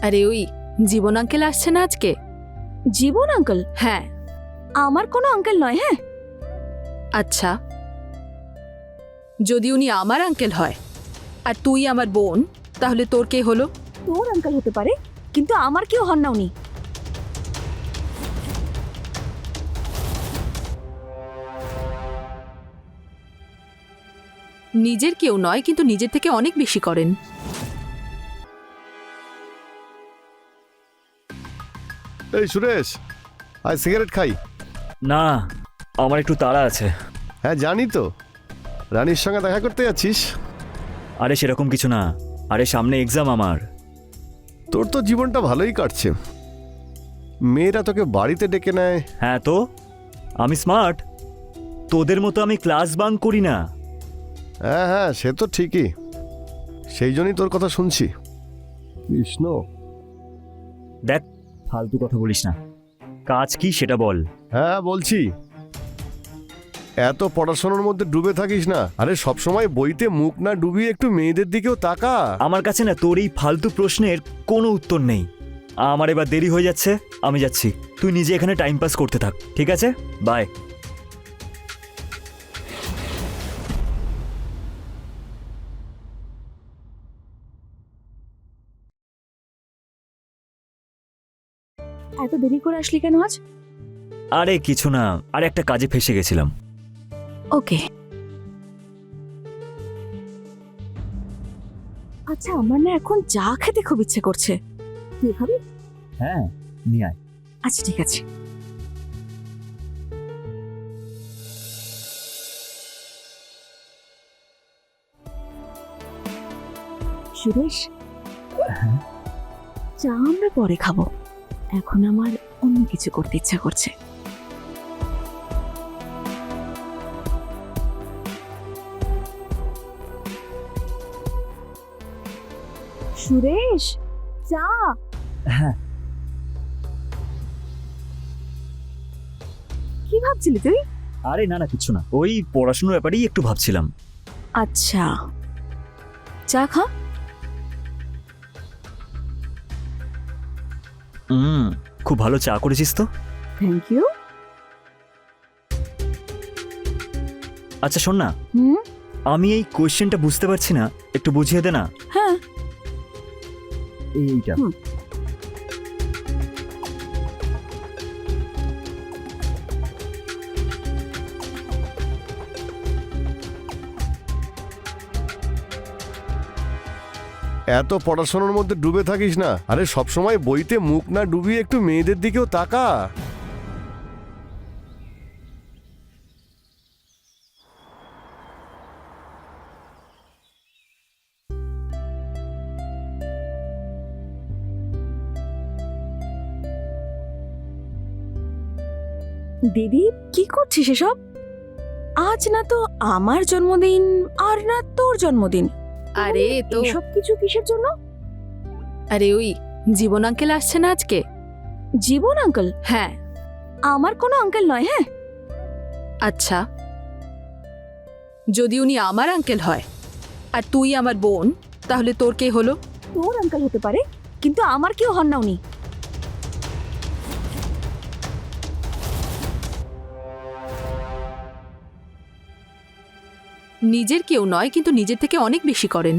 আরে ওই জীবন আঙ্কেল আসছে না আজকে? জীবন আঙ্কেল? হ্যাঁ। আমার কোনো আঙ্কেল নয়। হ্যাঁ, আচ্ছা, যদি উনি আমার আঙ্কেল হয় আর তুই আমার বোন, তাহলে তোর কে হলো? তোর আঙ্কেল হতে পারে, কিন্তু আমার কেউ হন না উনি। নিজের কেউ নয়, কিন্তু নিজের থেকে অনেক বেশি করেন। এই সুরেশ, আজ সিগারেট খাই? না, আমার একটু তাড়া আছে। হ্যাঁ জানি তো, রানীর সঙ্গে দেখা করতে যাচ্ছিস। আরে সেরকম কিছু না, আরে সামনে এক্সাম আমার। তোর তো জীবনটা ভালোই কাটছে, মেয়েরা তোকে বাড়িতে ডেকে নেয়। হ্যাঁ তো, আমি স্মার্ট, তোদের মতো আমি ক্লাস বাঙ্ক করি না। হ্যাঁ হ্যাঁ, সে তো ঠিকই, সেই জন্যই তোর কথা শুনছি। কৃষ্ণ, দেখ, ফালতু কথা বলিস না, কাজ কি সেটা বল। হ্যাঁ বলছি, এত পড়াশোনার মধ্যে ডুবে থাকিস না। আরে সবসময় বইতে মুখ না ডুবিয়ে একটু মেয়েদের দিকেও তাকা। আমার কাছে না তোর এই ফালতু প্রশ্নের কোনো উত্তর নেই। আমার এবার দেরি হয়ে যাচ্ছে, আমি যাচ্ছি। তুই নিজে এখানে টাইম পাস করতে থাক, ঠিক আছে? বাই। এত দেরি করে আসলি কেন আজ? আরে কিছু না, আরে একটা কাজে ফেসে গেছিলাম। ওকে। আচ্ছা, আমার না এখন চা খেতে খুব ইচ্ছে করছে। তুই খাবি? হ্যাঁ, নিয়ে আয়। আচ্ছা ঠিক আছে। সুরেশ, চা আমরা পরে খাবো, এখন আমার অন্য কিছু করতে ইচ্ছা করছে। সুরেশ, চা। হ্যাঁ। কি ভাবছিলি তুই? আরে না না, কিছু না, ওই পড়াশোনার ব্যাপারেই একটু ভাবছিলাম। আচ্ছা, চা খা। খুব ভালো চা করেছিস তো। Thank you. আচ্ছা শোন না, হুম। আমি এই কোয়েশ্চেনটা বুঝতে পারছি না, একটু বুঝিয়ে দে না। হ্যাঁ। এইটা এত পড়াশোনার মধ্যে ডুবে থাকিস না। আরে সবসময় বইতে মুখ না ডুবিয়ে একটু মেয়েদের দিকেও তাকা। দিদি, কি করছিস এসব? আজ না তো আমার জন্মদিন, আর না তোর জন্মদিন। আরে তো সব কিছু কিসের জন্য? আরে ওই জীবন আঙ্কেল আসছে না আজকে? জীবন আঙ্কেল? হ্যাঁ। আমার কোনো আঙ্কেল নয়। হ্যাঁ, আচ্ছা, যদি উনি আমার আঙ্কেল হয় আর তুই আমার বোন, তাহলে তোর কে হলো? তোর আঙ্কেল হতে পারে, কিন্তু আমার কেউ হন না উনি। নিজের কেউ নয়, কিন্তু নিজের থেকে অনেক বেশি করেন।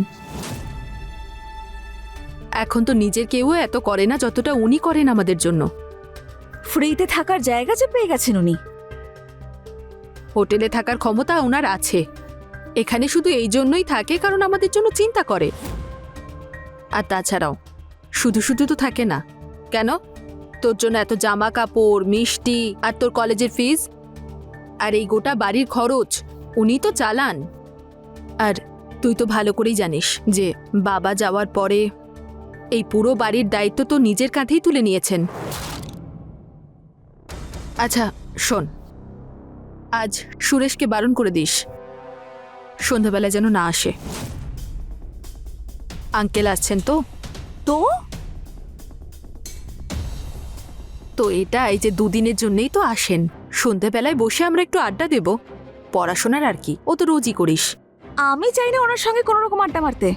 এখন তো নিজের কেউ এত করে না যতটা উনি করেন আমাদের জন্য। ফ্রিতে থাকার জায়গা যে পেয়ে গেছেন উনি। হোটেলে থাকার ক্ষমতা ওনার আছে, এখানে শুধু এই জন্যই থাকে কারণ আমাদের জন্য চিন্তা করে। আর তাছাড়াও শুধু শুধু তো থাকে না। কেন? তোর জন্য এত জামা কাপড়, মিষ্টি, আর তোর কলেজের ফিস, আর এই গোটা বাড়ির খরচ উনি তো চালান। আর তুই তো ভালো করেই জানিস যে বাবা যাওয়ার পরে এই পুরো বাড়ির দায়িত্ব তো নিজের কাঁধেই তুলে নিয়েছেন। আচ্ছা শোন, আজ সুরেশকে বারণ করে দিস সন্ধ্যাবেলা যেন না আসে। আঙ্কেল আসছেন তো। তো তো এটা এই যে দুদিনের জন্যই তো আসেন, সন্ধ্যাবেলায় বসে আমরা একটু আড্ডা দেব, পড়াশোনার আর কি, ও তো রোজই করিস। আমি চাই না ওনার সঙ্গে কোনো রকম আড্ডা মারতে।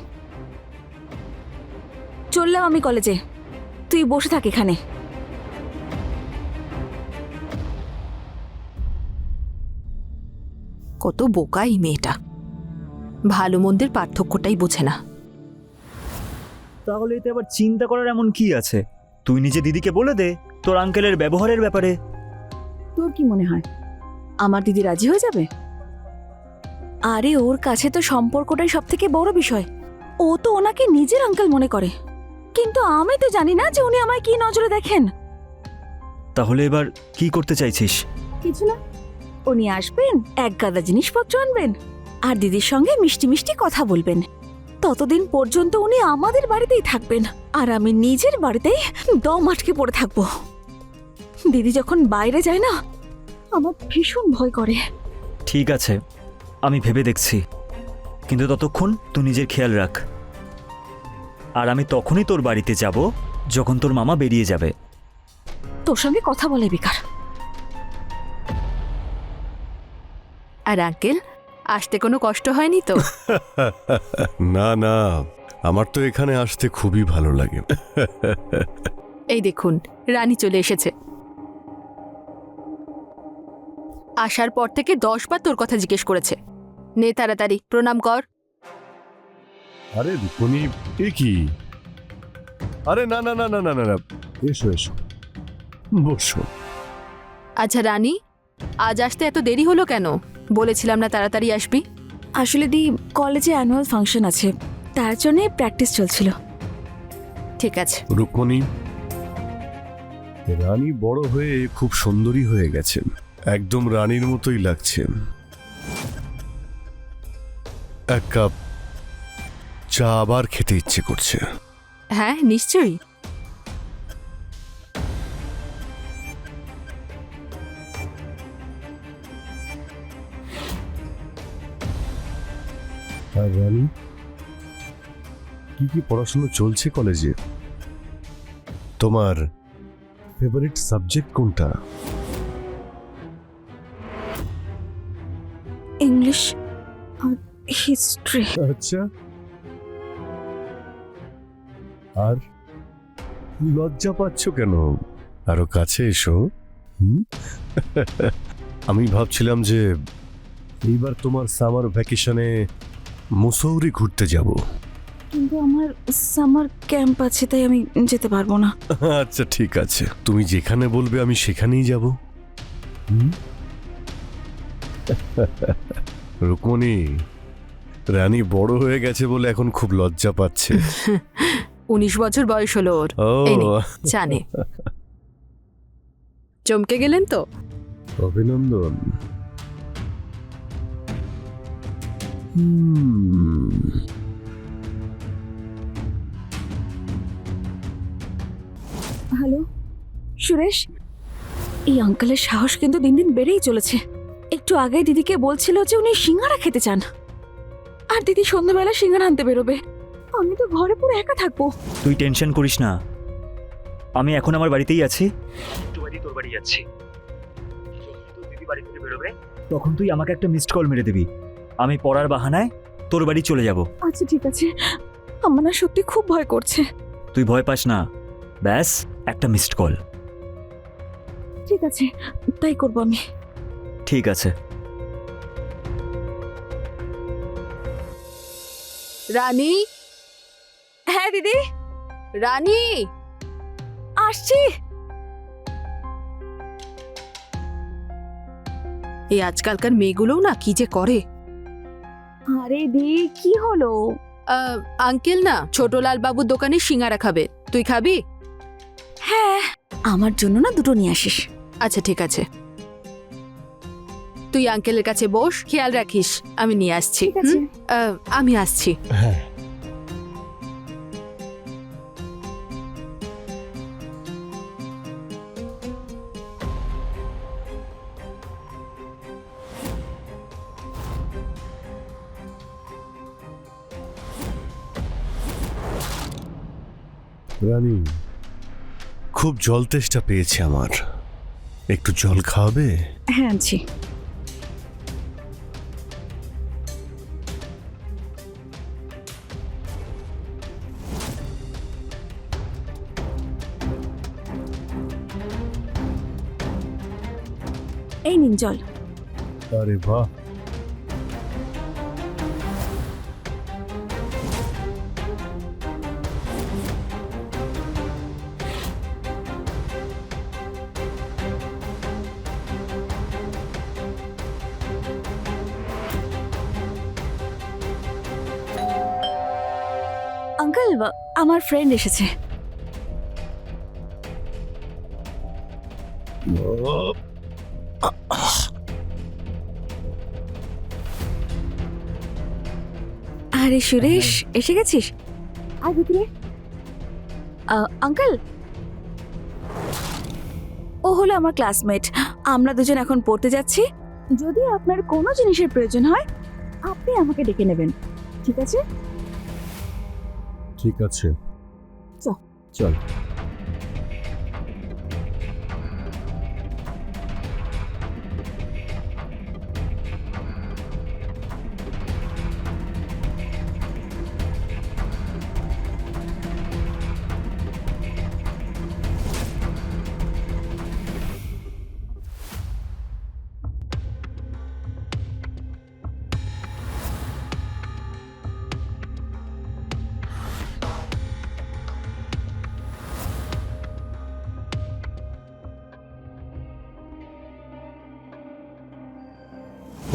চললাম আমি কলেজে। তুই বসে থাক এখানে। কত বোকা এই মেয়েটা, ভালো মন্দের পার্থক্যটাই বোঝে না। তাহলে এতে আবার চিন্তা করার এমন কি আছে? তুই নিজে দিদিকে বলে দে তোর আঙ্কেলের ব্যবহারের ব্যাপারে। তোর কি মনে হয় আমার দিদি রাজি হয়ে যাবে? আরে ওর কাছে তো সম্পর্কটাই সব থেকে বড় বিষয়। ও তো ওনাকে নিজের আঙ্কেল মনে করে, কিন্তু আমি তো জানি না যে উনি আমায় কি নজরে দেখেন। তাহলে এবার কি করতে চাইছিস? কিছু না, উনি আসবেন, এক গাদা জিনিসপত্র আনবেন, আর দিদির সঙ্গে মিষ্টি মিষ্টি কথা বলবেন। ততদিন পর্যন্ত উনি আমাদের বাড়িতেই থাকবেন, আর আমি নিজের বাড়িতেই দম আটকে পড়ে থাকবো। দিদি যখন বাইরে যায় না, আমার ভীষণ ভয় করে। ঠিক আছে, আমি ভেবে দেখছি, কিন্তু ততক্ষণ তুই নিজের খেয়াল রাখ। আর আমি তখনই তোর বাড়িতে যাব যখন তোর মামা বেরিয়ে যাবে। তোর সঙ্গে কথা বলে বেকার। আর আঙ্কেল, আসতে কোনো কষ্ট হয়নি তো? না না, আমার তো এখানে আসতে খুবই ভালো লাগে। এই দেখুন, রানী চলে এসেছে। আসার পর থেকে 10 বার তোর কথা জিজ্ঞেস করেছে। নে তাড়াতাড়ি প্রণাম কর। আরে রুকমণি, এ কি? আরে না না না না না না না, এসো এসো, বসো। আচ্ছা রানী, আজ আসতে এত দেরি হলো কেন? বলেছিলাম না তাড়াতাড়ি আসবি? আসলে দি কলেজে অ্যানুয়াল ফাংশন আছে, তার জন্য প্র্যাকটিস চলছিল। ঠিক আছে। রুকমণি, রানী বড় হয়ে খুব সুন্দরী হয়ে গেছেন, একদম রানীর মতোই লাগছেন। এক কাপ চা আবার খেতে ইচ্ছে করছে। হ্যাঁ নিশ্চয়ই। আর রানী, কি কি পড়াশোনা চলছে কলেজে? তোমার ফেভারিট সাবজেক্ট কোনটা? ইংলিশ আর হিস্ট্রি। আচ্ছা, আর লজ্জা পাচ্ছ কেন? আরো কাছে এসো। আমি ভাবছিলাম যে এইবার তোমার সামার ভ্যাকেশনে মুসৌরি ঘুরতে যাব। কিন্তু আমার সামার ক্যাম্প আছে, তাই আমি যেতে পারবো না। আচ্ছা ঠিক আছে, তুমি যেখানে বলবে আমি সেখানেই যাব। রুকমণি, রানী বড় হয়ে গেছে বলে এখন খুব লজ্জা পাচ্ছে। 19 বছর বয়স হলো ওর। ও এই নে, চা নে। চমকে গেলেন তো? অভিনন্দন। হ্যালো সুরেশ, এই আঙ্কেলের সাহস কিন্তু দিন দিন বেড়েই চলেছে। একটু আগে দিদিকে বলছিল যে উনি সিঙ্গারা খেতে চান, আর দিদি সন্ধ্যাবেলা সিঙ্গারা আনতে বেরোবে। আমি তো ঘরে পুরো একা থাকবো। তুই টেনশন করিস না, আমি এখন আমার বাড়িতেই আছি। একটু বাড়ি তোর বাড়ি যাচ্ছি, যখন দিদি বাড়ি থেকে বেরোবে তখন তুই আমাকে একটা মিসড কল মেরে দিবি। আমি পড়ার বাহানায় তোর বাড়ি চলে যাব। আচ্ছা ঠিক আছে, আমার না সত্যি খুব ভয় করছে। তুই ভয় পাস না, ব্যাস একটা মিসড কল। ঠিক আছে, তাই করবো আমি। ঠিক আছে। রানী, হ্যাঁ দিদি, রানী আসছি। এই আজকালকার মেয়েগুলোও না কি যে করে। আরে দি, কি হলো? আঙ্কেল না ছোটলাল বাবুর দোকানে সিঙ্গারা খাবে, তুই খাবি? হ্যাঁ, আমার জন্য না দুটো নিয়ে আসিস। আচ্ছা ঠিক আছে, তুই আঙ্কেলের কাছে বস, খেয়াল রাখিস, আমি নিয়ে আসছি। ঠিক আছে। আমি আসছি। হ্যাঁ, রানী, খুব জল তেষ্টা পেয়েছে আমার, একটু জল খাওয়াবে? হ্যাঁ আনছি। এই নিন জল। আরে বাহ, আঙ্কেল, আমার ফ্রেন্ড এসেছে। আরে সুরেশ, এসে গেছিস? আয় ভিতরে। আঙ্কেল, ও হলো আমার ক্লাসমেট। আমরা দুজন এখন পড়তে যাচ্ছি। যদি আপনার কোনো জিনিসের প্রয়োজন হয় আপনি আমাকে ডেকে নেবেন, ঠিক আছে? ঠিক আছে, চল। চল।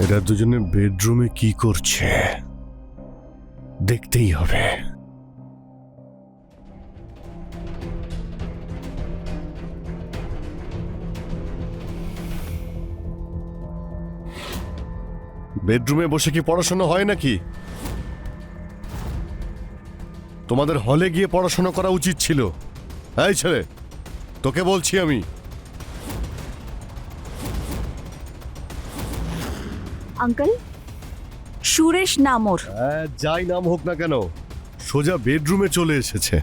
এরা দুজনে বেডরুমে কি করছে দেখতেই হবে। বেডরুমে বসে কি পড়াশোনা হয় নাকি? তোমাদের হলে গিয়ে পড়াশোনা করা উচিত ছিল। এই ছেলে, তোকে বলছি আমি। আঙ্কেল, সুরেশ নাম ওর। যাই নাম হোক না কেন, সোজা বেডরুমে চলে এসেছে।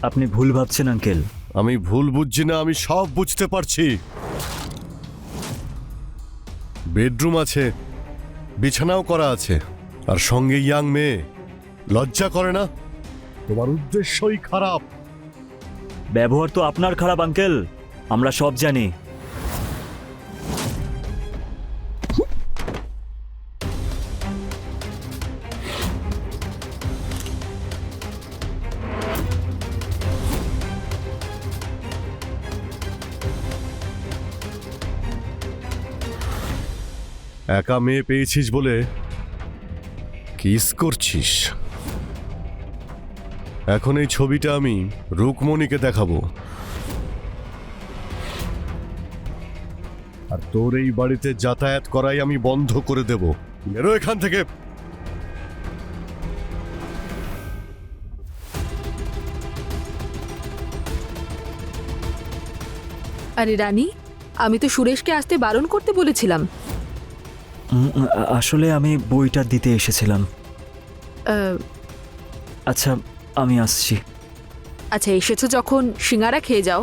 আপনি ভুল ভাবছেন আঙ্কেল। আমি ভুল বুঝছি না, আমি সব বুঝতে পারছি। বেডরুম আছে, বিছানাও করা আছে, আর সঙ্গে ইয়াং মেয়ে। লজ্জা করে না? তোমার উদ্দেশ্যই খারাপ। ব্যবহার তো আপনার খারাপ আঙ্কেল, আমরা সব জানি। একা মেয়ে পেয়েছিস বলে কিস করছিস। এখন এই ছবিটা আমি রুকমণিকে দেখাবো, আর তোর এই বাড়িতে যাতায়াত করাই আমি বন্ধ করে দেব। বেরো এখান থেকে। আরে রানী, আমি তো সুরেশকে আসতে বারণ করতে বলেছিলাম। আসলে আমি বইটা দিতে এসেছিলাম। আহ, আচ্ছা, আমি আসছি। আচ্ছা, এসেছো যখন সিঙ্গারা খেয়ে যাও।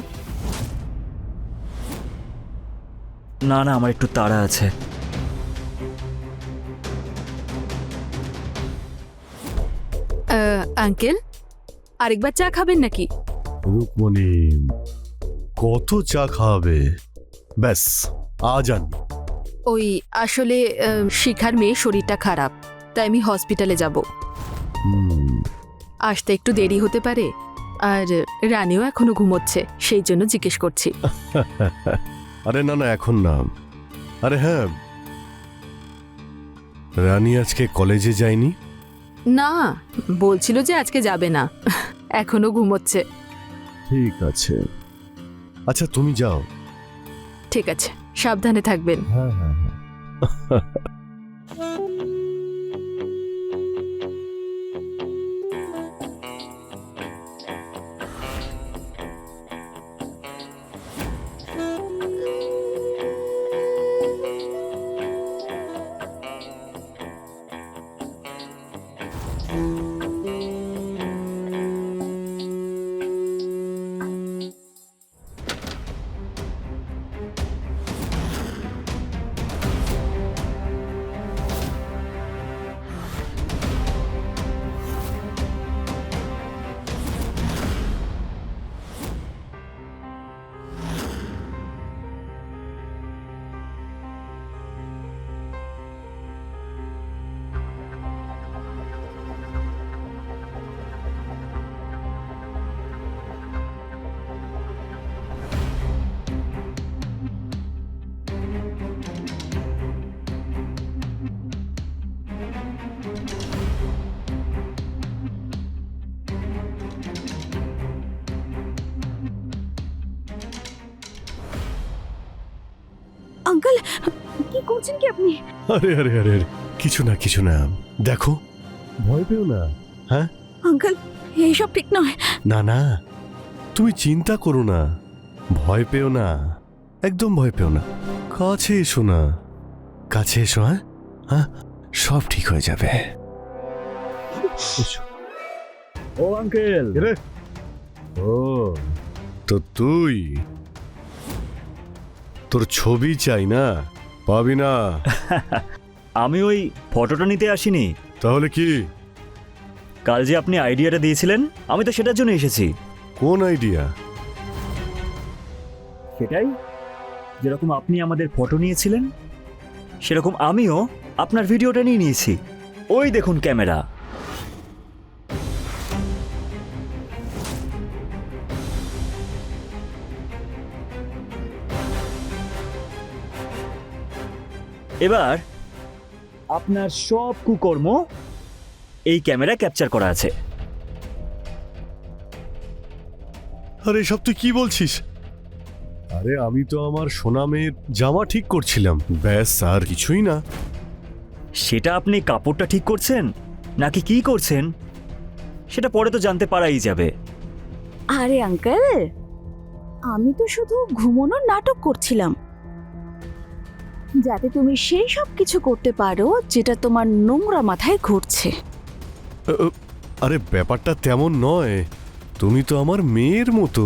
না না, আমার একটু তাড়া আছে। আঙ্কেল, আরেকবার চা খাবেন নাকি? রুকমণি, কত চা খাওয়াবে? ব্যাস, আজ আনবি। ওই আসলে শিখার মেয়ে শরীরটা খারাপ, তাই আমি হসপিটালে যাব। আসতে একটু দেরি হতে পারে, আর রানীও এখনো ঘুমোচ্ছে, সেই জন্য জিজ্ঞেস করছি। আরে না না, এখন না। আরে হ্যাঁ, রানী আজকে কলেজে যায়নি? না, বলছিল যে আজকে যাবে না, এখনো ঘুমোচ্ছে। ঠিক আছে, আচ্ছা তুমি যাও। ঠিক আছে, সাবধানে থাকবেন। হ্যাঁ হ্যাঁ হ্যাঁ। আঙ্কেল কি করছেন কি আপনি? আরে আরে আরে আরে, কিছু না দেখো, ভয় পেও না। আঙ্কেল এইসব ঠিক নয়। না না, তুমি চিন্তা করো না, ভয় পেও না, একদম ভয় পেও না। কাছে এসো না, কাছে এসো। হ্যাঁ হ্যাঁ, সব ঠিক হয়ে যাবে। এসো। ও আঙ্কেল, এরে, ও তো তুই, তোর ছবি চাই না? পাবি না। আমি ওই ফটোটা নিতে আসিনি। তাহলে কি? কাল যে আপনি আইডিয়াটা দিয়েছিলেন, আমি তো সেটার জন্য এসেছি। কোন আইডিয়া? সেটাই, যেরকম আপনি আমাদের ফটো নিয়েছিলেন সেরকম আমিও আপনার ভিডিওটা নিয়ে নিয়েছি। ওই দেখুন ক্যামেরা। এবার আপনার সব কুকর্ম এই ক্যামেরা ক্যাপচার করা আছে। আরে সব তুই কি বলছিস? আরে আমি তো আমার সোনা মেয়ের জামা ঠিক করছিলাম, ব্যাস, আর কিছুই না। সেটা আপনি কাপড়টা ঠিক করছেন নাকি কি করছেন সেটা পরে তো জানতে পারাই যাবে। আরে আঙ্কেল, আমি তো শুধু ঘুমানোর নাটক করছিলাম, যাতে তুমি সেই সব কিছু করতে পারো যেটা তোমার নোংরা মাথায় ঘুরছে। আরে ব্যাপারটা তেমন নয়, তুমি তো আমার মেয়ের মতো।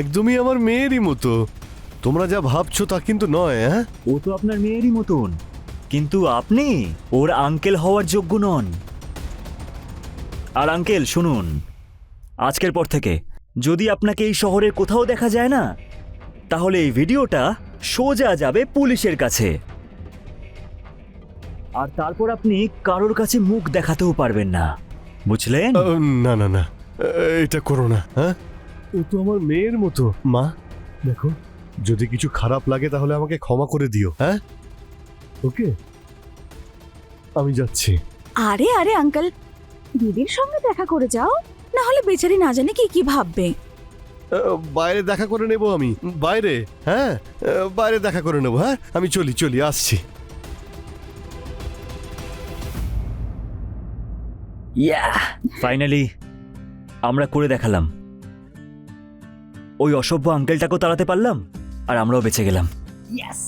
একদমই আমার মেয়েরই মতো। তোমরা যা ভাবছো তা কিন্তু নয়। হ্যাঁ, ও তো আপনার মেয়েরই মতন, কিন্তু আপনি ওর আঙ্কেল হওয়ার যোগ্য নন। আর আঙ্কেল শুনুন, আজকের পর থেকে যদি আপনাকে এই শহরের কোথাও দেখা যায় না, তাহলে এই ভিডিওটা সোজা যাবে পুলিশের কাছে, আর তারপর আপনি কারোর কাছে মুখ দেখাতেও পারবেন না, বুঝলেন? না না না, এটা করো না। হ্যাঁ, ও তো আমার মেয়ের মতো। মা দেখো, যদি কিছু খারাপ লাগে তাহলে আমাকে ক্ষমা করে দিও। হ্যাঁ, ওকে, আমি যাচ্ছি। আরে আরে আঙ্কেল, দিদির সঙ্গে দেখা করে যাও, না হলে বেচারি না জানে কি কি ভাববে। বাইরে দেখা করে নেব আমি, বাইরে। হ্যাঁ, বাইরে দেখা করে নেব। হ্যাঁ, আমি চলি আসছি। ফাইনালি আমরা করে দেখালাম। ওই অসভ্য আঙ্কেলটাকেও তাড়াতে পারলাম আর আমরাও বেঁচে গেলাম। ইয়েস